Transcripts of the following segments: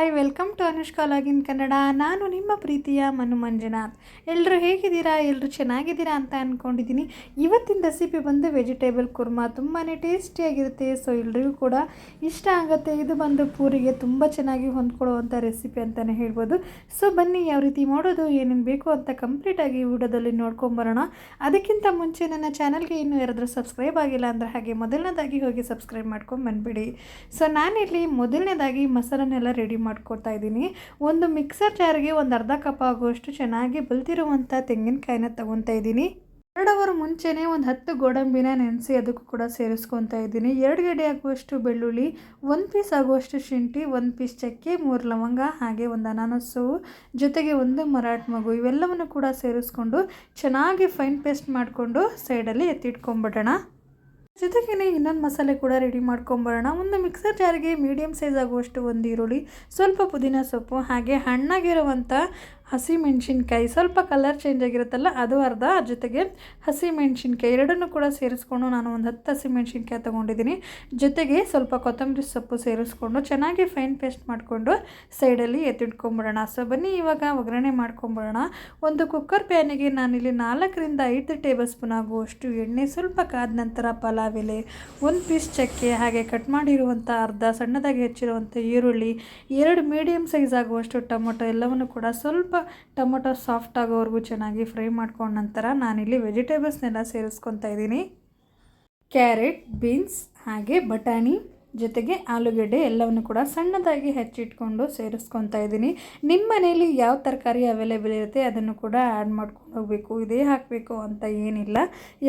Hi welcome to Anushka login Kannada. ನಾನು ನಿಮ್ಮ ಪ್ರೀತಿಯ ಮನು ಮಂಜುನಾಥ್. ಎಲ್ಲರೂ ಹೇಗಿದ್ದೀರಾ? ಎಲ್ಲರೂ ಚೆನ್ನಾಗಿದ್ದೀರಾ ಅಂತ ಅಂದ್ಕೊಂಡಿದ್ದೀನಿ. ಇವತ್ತಿನ ರೆಸಿಪಿ ಬಂದು ವೆಜಿಟೇಬಲ್ ಕುರ್ಮಾ. ತುಂಬಾ ಟೇಸ್ಟಿಯಾಗಿರುತ್ತೆ. ಸೊ ಎಲ್ರಿಗೂ ಕೂಡ ಇಷ್ಟ ಆಗುತ್ತೆ. ಇದು ಬಂದು ಪೂರಿಗೆ ತುಂಬ ಚೆನ್ನಾಗಿ ಹೊಂದ್ಕೊಳ್ಳುವಂಥ ರೆಸಿಪಿ ಅಂತಲೇ ಹೇಳ್ಬೋದು. ಸೊ ಬನ್ನಿ ಯಾವ ರೀತಿ ಮಾಡೋದು, ಏನೇನು ಬೇಕು ಅಂತ ಕಂಪ್ಲೀಟಾಗಿ ವಿಡಿಯೋದಲ್ಲಿ ನೋಡ್ಕೊಂಬರೋಣ. ಅದಕ್ಕಿಂತ ಮುಂಚೆ ನನ್ನ ಚಾನಲ್ಗೆ ಇನ್ನೂ ಯಾರಾದರೂ ಸಬ್ಸ್ಕ್ರೈಬ್ ಆಗಿಲ್ಲ ಅಂದರೆ ಹಾಗೆ ಮೊದಲನೇದಾಗಿ ಹೋಗಿ ಸಬ್ಸ್ಕ್ರೈಬ್ ಮಾಡ್ಕೊಂಡು ಬಂದುಬಿಡಿ. ಸೊ ನಾನಿಲ್ಲಿ ಮೊದಲನೇದಾಗಿ ಮಸಾಲನೆಲ್ಲ ರೆಡಿ ಮಾಡ್ಕೊತಾ ಇದ್ದೀನಿ. ಒಂದು ಮಿಕ್ಸರ್ ಜಾರ್ಗೆ ಒಂದು ಅರ್ಧ ಕಪ್ ಆಗುವಷ್ಟು ಚೆನ್ನಾಗಿ ಬಲ್ತಿರುವಂಥ ತೆಂಗಿನಕಾಯಿನ ತಗೊತಾ ಇದ್ದೀನಿ. 2 ಅವರ್ ಮುಂಚೆನೇ ಒಂದು 10 ಗೋಡಂಬಿನ ನೆನೆಸಿ ಅದಕ್ಕೂ ಕೂಡ ಸೇರಿಸ್ಕೊತಾ ಇದ್ದೀನಿ. 2 ಗಡ್ಡೆ ಆಗುವಷ್ಟು ಬೆಳ್ಳುಳ್ಳಿ, 1 ಪೀಸ್ ಆಗುವಷ್ಟು ಶುಂಠಿ, 1 ಪೀಸ್ ಚಕ್ಕೆ, 3 ಲವಂಗ, ಹಾಗೆ ಒಂದು ಅನಾನಸು, ಜೊತೆಗೆ 1 ಮರಾಠ ಮಗು, ಇವೆಲ್ಲವನ್ನು ಕೂಡ ಸೇರಿಸ್ಕೊಂಡು ಚೆನ್ನಾಗಿ ಫೈನ್ ಪೇಸ್ಟ್ ಮಾಡಿಕೊಂಡು ಸೈಡಲ್ಲಿ ಎತ್ತಿಟ್ಕೊಂಡ್ಬಿಡೋಣ. ಜೊತೆಗೇ ಇನ್ನೊಂದು ಮಸಾಲೆ ಕೂಡ ರೆಡಿ ಮಾಡ್ಕೊಂಬರೋಣ. ಒಂದು ಮಿಕ್ಸರ್ ಜಾರಿಗೆ ಮೀಡಿಯಮ್ ಸೈಜ್ ಆಗುವಷ್ಟು ಒಂದು ಈರುಳ್ಳಿ, ಸ್ವಲ್ಪ ಪುದೀನ ಸೊಪ್ಪು, ಹಾಗೆ ಹಣ್ಣಾಗಿರುವಂಥ ಹಸಿಮೆಣ್ಸಿನ್ಕಾಯಿ, ಸ್ವಲ್ಪ ಕಲರ್ ಚೇಂಜ್ ಆಗಿರುತ್ತಲ್ಲ ಅದು ಅರ್ಧ, ಜೊತೆಗೆ ಹಸಿಮೆಣ್ಸಿನ್ಕಾಯಿ ಎರಡನ್ನೂ ಕೂಡ ಸೇರಿಸ್ಕೊಂಡು ನಾನು ಒಂದು 10 ಹಸಿಮೆಣ್ಸಿನ್ಕಾಯಿ ತೊಗೊಂಡಿದ್ದೀನಿ. ಜೊತೆಗೆ ಸ್ವಲ್ಪ ಕೊತ್ತಂಬರಿ ಸೊಪ್ಪು ಸೇರಿಸ್ಕೊಂಡು ಚೆನ್ನಾಗಿ ಫೈನ್ ಪೇಸ್ಟ್ ಮಾಡಿಕೊಂಡು ಸೈಡಲ್ಲಿ ಎತ್ತಿಟ್ಕೊಂಬಿಡೋಣ. ಸೊ ಬನ್ನಿ ಇವಾಗ ಒಗ್ಗರಣೆ ಮಾಡ್ಕೊಂಬಿಡೋಣ. ಒಂದು ಕುಕ್ಕರ್ ಪ್ಯಾನಿಗೆ ನಾನಿಲ್ಲಿ 4 ರಿಂದ 5 ಟೇಬಲ್ ಸ್ಪೂನ್ ಆಗುವಷ್ಟು ಎಣ್ಣೆ, ಸ್ವಲ್ಪ ಕಾದ ನಂತರ ಪಲಾವ್ ಎಲೆ, 1 ಪೀಸ್ ಚಕ್ಕೆ, ಹಾಗೆ ಕಟ್ ಮಾಡಿರುವಂಥ ಅರ್ಧ ಸಣ್ಣದಾಗಿ ಹೆಚ್ಚಿರುವಂಥ ಈರುಳ್ಳಿ, 2 ಮೀಡಿಯಮ್ ಸೈಜ್ ಆಗುವಷ್ಟು ಟೊಮೊಟೊ, ಎಲ್ಲವನ್ನು ಕೂಡ ಸ್ವಲ್ಪ ಟೊಮೊಟೊ ಸಾಫ್ಟ್ ಆಗೋವರೆಗೂ ಚೆನ್ನಾಗಿ ಫ್ರೈ ಮಾಡ್ಕೊಂಡ ನಂತರ ನಾನಿಲ್ಲಿ ವೆಜಿಟೇಬಲ್ಸ್ನೆಲ್ಲ ಸೇರಿಸ್ಕೊತಾ ಇದ್ದೀನಿ. ಕ್ಯಾರೆಟ್, ಬೀನ್ಸ್, ಹಾಗೆ ಬಟಾಣಿ, ಜೊತೆಗೆ ಆಲೂಗಡ್ಡೆ ಎಲ್ಲವನ್ನು ಕೂಡ ಸಣ್ಣದಾಗಿ ಹೆಚ್ಚಿಟ್ಕೊಂಡು ಸೇರಿಸ್ಕೊತಾ ಇದ್ದೀನಿ. ನಿಮ್ಮ ಮನೆಯಲ್ಲಿ ಯಾವ ತರಕಾರಿ ಅವೈಲೇಬಲ್ ಇರುತ್ತೆ ಅದನ್ನು ಕೂಡ ಆ್ಯಡ್ ಮಾಡ್ಕೊಂಡು ಹೋಗಬೇಕು. ಇದೇ ಹಾಕಬೇಕು ಅಂತ ಏನಿಲ್ಲ,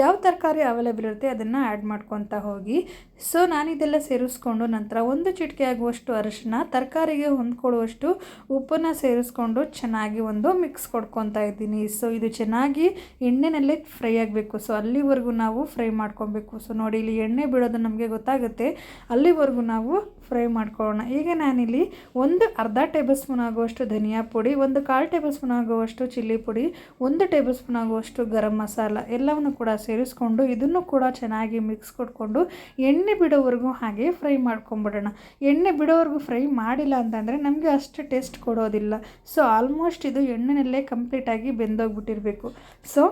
ಯಾವ ತರಕಾರಿ ಅವೈಲೇಬಲ್ ಇರುತ್ತೆ ಅದನ್ನು ಆ್ಯಡ್ ಮಾಡ್ಕೊತಾ ಹೋಗಿ. ಸೊ ನಾನಿದೆಲ್ಲ ಸೇರಿಸ್ಕೊಂಡು ನಂತರ 1 ಚಿಟಿಕೆ ಆಗುವಷ್ಟು ಅರಿಶಿನ, ತರಕಾರಿಗೆ ಹೊಂದ್ಕೊಳ್ಳುವಷ್ಟು ಉಪ್ಪನ್ನು ಸೇರಿಸ್ಕೊಂಡು ಚೆನ್ನಾಗಿ ಒಂದು ಮಿಕ್ಸ್ ಕೊಡ್ಕೊತಾ ಇದ್ದೀನಿ. ಸೊ ಇದು ಚೆನ್ನಾಗಿ ಎಣ್ಣೆನಲ್ಲೇ ಫ್ರೈ ಆಗಬೇಕು. ಸೊ ಅಲ್ಲಿವರೆಗೂ ನಾವು ಫ್ರೈ ಮಾಡ್ಕೊಬೇಕು. ಸೊ ನೋಡಿ ಇಲ್ಲಿ ಎಣ್ಣೆ ಬಿಡೋದು ನಮಗೆ ಗೊತ್ತಾಗುತ್ತೆ, ಅಲ್ಲಿವರೆಗೂ ನಾವು ಫ್ರೈ ಮಾಡ್ಕೊಳ್ಳೋಣ. ಈಗ ನಾನಿಲ್ಲಿ ಒಂದು ಅರ್ಧ ಟೇಬಲ್ ಸ್ಪೂನ್ ಆಗುವಷ್ಟು ಧನಿಯಾ ಪುಡಿ, 1/4 ಟೇಬಲ್ ಸ್ಪೂನ್ ಆಗುವಷ್ಟು ಚಿಲ್ಲಿ ಪುಡಿ, 1 ಟೇಬಲ್ ಸ್ಪೂನ್ ಆಗುವಷ್ಟು ಗರಂ ಮಸಾಲ ಎಲ್ಲವನ್ನು ಕೂಡ ಸೇರಿಸ್ಕೊಂಡು ಇದನ್ನು ಕೂಡ ಚೆನ್ನಾಗಿ ಮಿಕ್ಸ್ ಕೊಟ್ಕೊಂಡು ಎಣ್ಣೆ ಬಿಡೋವರೆಗೂ ಹಾಗೆ ಫ್ರೈ ಮಾಡ್ಕೊಂಬಿಡೋಣ. ಎಣ್ಣೆ ಬಿಡೋವರೆಗೂ ಫ್ರೈ ಮಾಡಿಲ್ಲ ಅಂತಂದರೆ ನಮಗೆ ಅಷ್ಟು ಟೇಸ್ಟ್ ಕೊಡೋದಿಲ್ಲ. ಸೊ ಆಲ್ಮೋಸ್ಟ್ ಇದು ಎಣ್ಣೆನಲ್ಲೇ ಕಂಪ್ಲೀಟಾಗಿ ಬೆಂದೋಗ್ಬಿಟ್ಟಿರಬೇಕು. ಸೊ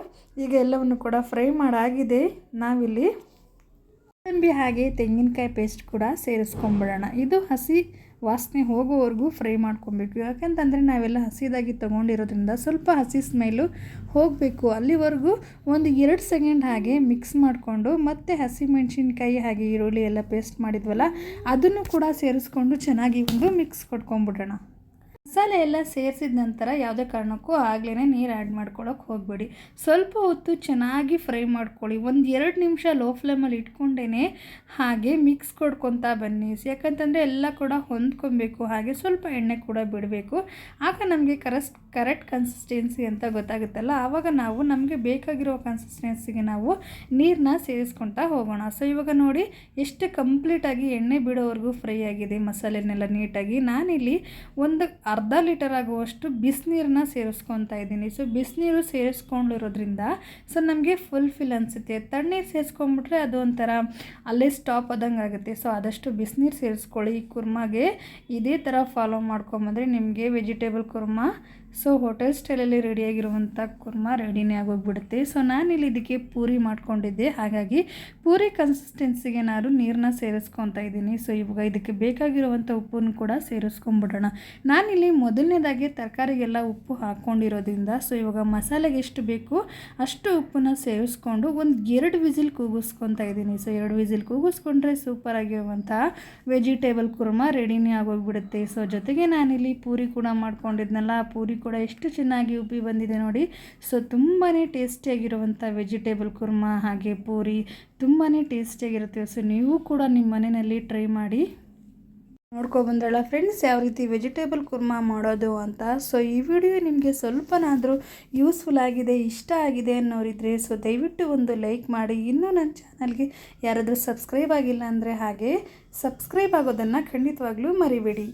ಈಗ ಎಲ್ಲವನ್ನು ಕೂಡ ಫ್ರೈ ಮಾಡಾಗಿದೆ. ನಾವಿಲ್ಲಿ ಗೋಡಂಬಿ ಹಾಗೆ ತೆಂಗಿನಕಾಯಿ ಪೇಸ್ಟ್ ಕೂಡ ಸೇರಿಸ್ಕೊಂಬಿಡೋಣ. ಇದು ಹಸಿ ವಾಸನೆ ಹೋಗೋವರೆಗೂ ಫ್ರೈ ಮಾಡ್ಕೊಬೇಕು. ಯಾಕೆಂತಂದರೆ ನಾವೆಲ್ಲ ಹಸಿದಾಗಿ ತೊಗೊಂಡಿರೋದ್ರಿಂದ ಸ್ವಲ್ಪ ಹಸಿ ಸ್ಮೆಲ್ಲು ಹೋಗಬೇಕು. ಅಲ್ಲಿವರೆಗೂ ಒಂದು 2 ಸೆಕೆಂಡ್ ಹಾಗೆ ಮಿಕ್ಸ್ ಮಾಡಿಕೊಂಡು ಮತ್ತೆ ಹಸಿಮೆಣ್ಸಿನ್ಕಾಯಿ ಹಾಗೆ ಈರುಳ್ಳಿ ಎಲ್ಲ ಪೇಸ್ಟ್ ಮಾಡಿದ್ವಲ್ಲ ಅದನ್ನು ಕೂಡ ಸೇರಿಸ್ಕೊಂಡು ಚೆನ್ನಾಗಿ ಒಂದು ಮಿಕ್ಸ್ ಕೊಟ್ಕೊಂಡ್ಬಿಡೋಣ. ಮಸಾಲೆ ಎಲ್ಲ ಸೇರಿಸಿದ ನಂತರ ಯಾವುದೇ ಕಾರಣಕ್ಕೂ ಆಗಲೇ ನೀರು ಆ್ಯಡ್ ಮಾಡ್ಕೊಳ್ಳೋಕೆ ಹೋಗಬೇಡಿ. ಸ್ವಲ್ಪ ಹೊತ್ತು ಚೆನ್ನಾಗಿ ಫ್ರೈ ಮಾಡ್ಕೊಳ್ಳಿ. 1-2 ನಿಮಿಷ ಲೋ ಫ್ಲೇಮಲ್ಲಿ ಇಟ್ಕೊಂಡೇ ಹಾಗೆ ಮಿಕ್ಸ್ ಕೊಡ್ಕೊತಾ ಬನ್ನಿ. ಯಾಕಂತಂದರೆ ಎಲ್ಲ ಕೂಡ ಹೊಂದ್ಕೊಬೇಕು, ಹಾಗೆ ಸ್ವಲ್ಪ ಎಣ್ಣೆ ಕೂಡ ಬಿಡಬೇಕು. ಆಗ ನಮಗೆ ಕರೆಕ್ಟ್ ಕನ್ಸಿಸ್ಟೆನ್ಸಿ ಅಂತ ಗೊತ್ತಾಗುತ್ತಲ್ಲ, ಆವಾಗ ನಾವು ನಮಗೆ ಬೇಕಾಗಿರೋ ಕನ್ಸಿಸ್ಟೆನ್ಸಿಗೆ ನಾವು ನೀರನ್ನ ಸೇರಿಸ್ಕೊತಾ ಹೋಗೋಣ. ಸೊ ಇವಾಗ ನೋಡಿ ಎಷ್ಟು ಕಂಪ್ಲೀಟಾಗಿ ಎಣ್ಣೆ ಬಿಡೋವರೆಗೂ ಫ್ರೈ ಆಗಿದೆ ಮಸಾಲೆನೆಲ್ಲ ನೀಟಾಗಿ. ನಾನಿಲ್ಲಿ ಒಂದು ಅರ್ಧ ಲೀಟರ್ ಆಗುವಷ್ಟು ಬಿಸಿನೀರನ್ನ ಸೇರಿಸ್ಕೊತಾ ಇದ್ದೀನಿ. ಸೊ ಬಿಸಿನೀರು ಸೇರಿಸ್ಕೊಂಡಿರೋದ್ರಿಂದ ಸೊ ನಮಗೆ ಫುಲ್ಫಿಲ್ ಅನಿಸುತ್ತೆ. ತಣ್ಣೀರು ಸೇರಿಸ್ಕೊಂಡ್ಬಿಟ್ರೆ ಅದು ಒಂಥರ ಅಲ್ಲೇ ಸ್ಟಾಪ್ ಆದಂಗೆ ಆಗುತ್ತೆ. ಸೊ ಆದಷ್ಟು ಬಿಸಿನೀರು ಸೇರಿಸ್ಕೊಳ್ಳಿ. ಈ ಕುರ್ಮಾಗೆ ಇದೇ ಥರ ಫಾಲೋ ಮಾಡ್ಕೊಂಬಂದರೆ ನಿಮಗೆ ವೆಜಿಟೇಬಲ್ ಕುರ್ಮಾ ಸೊ ಹೋಟೆಲ್ ಸ್ಟೈಲಲ್ಲಿ ರೆಡಿಯಾಗಿರುವಂಥ ಕುರ್ಮಾ ರೆಡಿನೇ ಆಗೋಗ್ಬಿಡುತ್ತೆ. ಸೊ ನಾನಿಲ್ಲಿ ಇದಕ್ಕೆ ಪೂರಿ ಮಾಡ್ಕೊಂಡಿದ್ದೆ, ಹಾಗಾಗಿ ಪೂರಿ ಕನ್ಸಿಸ್ಟೆನ್ಸಿಗೆ ನಾನು ನೀರನ್ನ ಸೇರಿಸ್ಕೊತಾ ಇದ್ದೀನಿ. ಸೊ ಇವಾಗ ಇದಕ್ಕೆ ಬೇಕಾಗಿರುವಂಥ ಉಪ್ಪನ್ನು ಕೂಡ ಸೇರಿಸ್ಕೊಂಬಿಡೋಣ. ನಾನಿಲ್ಲಿ ಮೊದಲನೇದಾಗಿ ತರಕಾರಿಗೆಲ್ಲ ಉಪ್ಪು ಹಾಕ್ಕೊಂಡಿರೋದ್ರಿಂದ ಸೊ ಇವಾಗ ಮಸಾಲೆಗೆ ಎಷ್ಟು ಬೇಕು ಅಷ್ಟು ಉಪ್ಪನ್ನು ಸೇರಿಸ್ಕೊಂಡು ಒಂದು 2 ವಿಸಿಲ್ ಕೂಗಿಸ್ಕೊತಾ ಇದ್ದೀನಿ. ಸೊ 2 ವಿಸಿಲ್ ಕೂಗಿಸ್ಕೊಂಡ್ರೆ ಸೂಪರಾಗಿರುವಂಥ ವೆಜಿಟೇಬಲ್ ಕುರ್ಮಾ ರೆಡಿನೇ ಆಗೋಗ್ಬಿಡುತ್ತೆ. ಸೊ ಜೊತೆಗೆ ನಾನಿಲ್ಲಿ ಪೂರಿ ಕೂಡ ಮಾಡ್ಕೊಂಡಿದ್ನಲ್ಲ, ಆ ಪೂರಿ ಕೂಡ ಎಷ್ಟು ಚೆನ್ನಾಗಿ ಉಬ್ಬಿ ಬಂದಿದೆ ನೋಡಿ. ಸೊ ತುಂಬಾ ಟೇಸ್ಟಿಯಾಗಿರುವಂಥ ವೆಜಿಟೇಬಲ್ ಕುರ್ಮಾ ಹಾಗೆ ಪೂರಿ ತುಂಬಾ ಟೇಸ್ಟಿಯಾಗಿರುತ್ತೆ. ಸೊ ನೀವು ಕೂಡ ನಿಮ್ಮ ಮನೆಯಲ್ಲಿ ಟ್ರೈ ಮಾಡಿ ನೋಡ್ಕೊಬಂದ್ರಲ್ಲ ಫ್ರೆಂಡ್ಸ್ ಯಾವ ರೀತಿ ವೆಜಿಟೇಬಲ್ ಕುರ್ಮಾ ಮಾಡೋದು ಅಂತ. ಸೊ ಈ ವಿಡಿಯೋ ನಿಮಗೆ ಸ್ವಲ್ಪನಾದರೂ ಯೂಸ್ಫುಲ್ ಆಗಿದೆ, ಇಷ್ಟ ಆಗಿದೆ ಅನ್ನೋರಿದ್ರೆ ಸೊ ದಯವಿಟ್ಟು ಒಂದು ಲೈಕ್ ಮಾಡಿ. ಇನ್ನೂ ನನ್ನ ಚಾನಲ್ಗೆ ಯಾರಾದರೂ ಸಬ್ಸ್ಕ್ರೈಬ್ ಆಗಿಲ್ಲ ಅಂದರೆ ಹಾಗೆ ಸಬ್ಸ್ಕ್ರೈಬ್ ಆಗೋದನ್ನು ಖಂಡಿತವಾಗ್ಲೂ ಮರಿಬೇಡಿ.